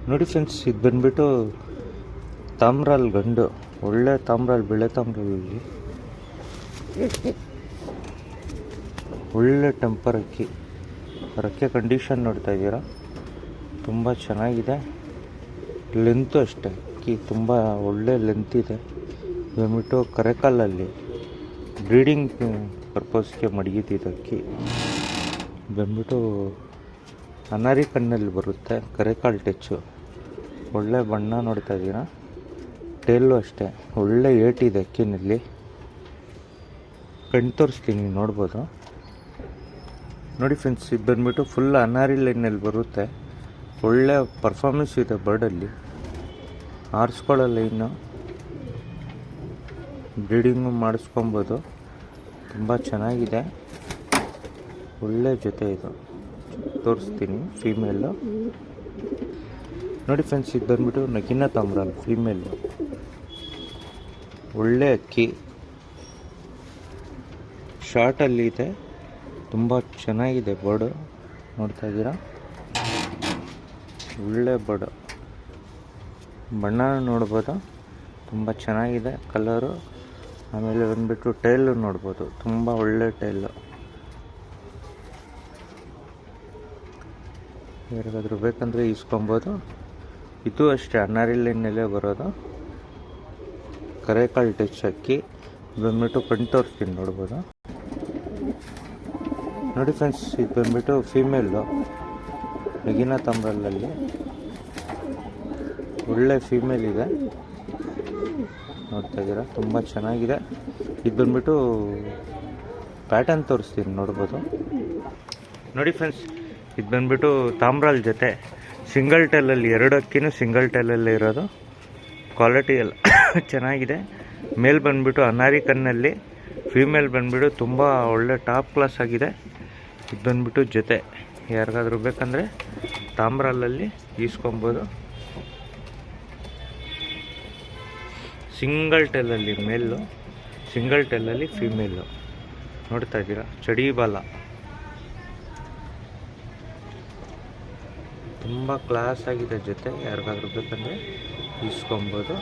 ನೋಡಿ ಫ್ರೆಂಡ್ಸ್, ಇದು ಬಂದ್ಬಿಟ್ಟು ತಾಮ್ರಾಲ್ ಗಂಡು, ಒಳ್ಳೆ ತಾಮ್ರಾಲ್, ಬೆಳೆ ತಾಮ್ರಲ್ಲಿ ಒಳ್ಳೆ ಟೆಂಪರ್ ಅಕ್ಕಿ. ರೆಕ್ಕೆ ಕಂಡೀಷನ್ ನೋಡ್ತಾ ಇದ್ದೀರಾ, ತುಂಬ ಚೆನ್ನಾಗಿದೆ. ಲೆಂತು ಅಷ್ಟೇ, ಅಕ್ಕಿ ತುಂಬ ಒಳ್ಳೆ ಲೆಂತ್ ಇದೆ. ಬಂದ್ಬಿಟ್ಟು ಕರೆಕಾಲಲ್ಲಿ ಬ್ರೀಡಿಂಗ್ ಪರ್ಪಸ್ಗೆ ಮಡಗಿದ್ದಿದ್ದು ಅಕ್ಕಿ. ಬಂದ್ಬಿಟ್ಟು ಅನಾರಿ ಕಣ್ಣಲ್ಲಿ ಬರುತ್ತೆ, ಕರೆಕಾಲ್ ಟಚ್ಚು. ಒಳ್ಳೆ ಬಣ್ಣ ನೋಡ್ತಾ ಇದ್ದೀರಾ. ಟೇಲು ಅಷ್ಟೇ ಒಳ್ಳೆ ಏಟಿದೆ ಅಕ್ಕಿನಲ್ಲಿ. ಕಣ್ಣು ತೋರಿಸ್ತೀನಿ, ನೋಡ್ಬೋದು. ನೋಡಿ ಫ್ರೆಂಡ್ಸ್, ಇದು ಬಂದ್ಬಿಟ್ಟು ಫುಲ್ ಅನಾರಿ ಲೈನಲ್ಲಿ ಬರುತ್ತೆ. ಒಳ್ಳೆ ಪರ್ಫಾರ್ಮೆನ್ಸ್ ಇದೆ ಬರ್ಡಲ್ಲಿ. ಆರಿಸ್ಕೊಳ್ಳೋ ಲೈನು, ಬ್ರೀಡಿಂಗು ಮಾಡಿಸ್ಕೊಬೋದು. ತುಂಬ ಚೆನ್ನಾಗಿದೆ, ಒಳ್ಳೆ ಜೊತೆ ಇದು. ತೋರಿಸ್ತೀನಿ ಫೀಮೇಲು. ನೋಡಿ ಫ್ರೆಂಡ್ಸ್, ಇದು ಬಂದ್ಬಿಟ್ಟು ನಗಿನ ತಾಮ್ರಾಲ್ ಫೀಮೇಲು. ಒಳ್ಳೆ ಅಕ್ಕಿ, ಶಾರ್ಟಲ್ಲಿ ಇದೆ, ತುಂಬ ಚೆನ್ನಾಗಿದೆ ಬರ್ಡು. ನೋಡ್ತಾ ಇದ್ದೀರಾ, ಒಳ್ಳೆ ಬರ್ಡು. ಬಣ್ಣ ನೋಡ್ಬೋದು, ತುಂಬ ಚೆನ್ನಾಗಿದೆ ಕಲರು. ಆಮೇಲೆ ಬಂದ್ಬಿಟ್ಟು ಟೈಲು ನೋಡ್ಬೋದು, ತುಂಬ ಒಳ್ಳೆ ಟೈಲು. ಯಾರಿಗಾದ್ರೂ ಬೇಕಂದರೆ ಇಸ್ಕೊಬೋದು. ಇದು ಅಷ್ಟೇ ಅನಾರಿ ಲೈನಲ್ಲೇ ಬರೋದು, ಕರೆಕಾಲ್ ಟಚ್ ಅಕ್ಕಿ. ಬಂದ್ಬಿಟ್ಟು ಕಣ್ಣು ತೋರಿಸ್ತೀನಿ, ನೋಡ್ಬೋದು. ನೋಡಿ ಫ್ರೆಂಡ್ಸ್, ಇದು ಬಂದ್ಬಿಟ್ಟು ಫೀಮೇಲು ನಗಿನ ತಾಮ್ರಲ್ಲಲ್ಲಿ ಒಳ್ಳೆ ಫೀಮೇಲ್ ಇದೆ. ನೋಡ್ತಾ ಇದ್ದೀರಾ, ತುಂಬ ಚೆನ್ನಾಗಿದೆ. ಇದು ಬಂದ್ಬಿಟ್ಟು ಪ್ಯಾಟರ್ನ್ ತೋರಿಸ್ತೀನಿ, ನೋಡ್ಬೋದು. ನೋಡಿ ಫ್ರೆಂಡ್ಸ್, ಇದು ಬಂದ್ಬಿಟ್ಟು ತಾಮ್ರಾಲ್ ಜೊತೆ ಸಿಂಗಲ್ ಟೈಲಲ್ಲಿ, ಎರಡು ಅಕ್ಕಿನೂ ಸಿಂಗಲ್ ಟೈಲಲ್ಲೇ ಇರೋದು. ಕ್ವಾಲಿಟಿ ಎಲ್ಲ ಚೆನ್ನಾಗಿದೆ. ಮೇಲ್ ಬಂದ್ಬಿಟ್ಟು ಅನಾರಿ ಕಣ್ಣಲ್ಲಿ, ಫೀಮೇಲ್ ಬಂದ್ಬಿಟ್ಟು ತುಂಬ ಒಳ್ಳೆ ಟಾಪ್ ಕ್ಲಾಸ್ ಆಗಿದೆ. ಇದು ಬಂದ್ಬಿಟ್ಟು ಜೊತೆ ಯಾರಿಗಾದ್ರೂ ಬೇಕಂದರೆ ತಾಮ್ರಾಲಲ್ಲಿ ಈಸ್ಕೊಬೋದು. ಸಿಂಗಲ್ ಟೈಲಲ್ಲಿ ಮೇಲು, ಸಿಂಗಲ್ ಟೈಲಲ್ಲಿ ಫೀಮೇಲು. ನೋಡ್ತಾ ಇದ್ದೀರಾ, ಚಡಿ ಬಾಲ, ತುಂಬ ಕ್ಲಾಸ್ ಆಗಿದೆ ಜೊತೆ. ಯಾರಿಗಾದ್ರೂ ಬೇಕಂದರೆ ಈಸ್ಕೊಬೋದು.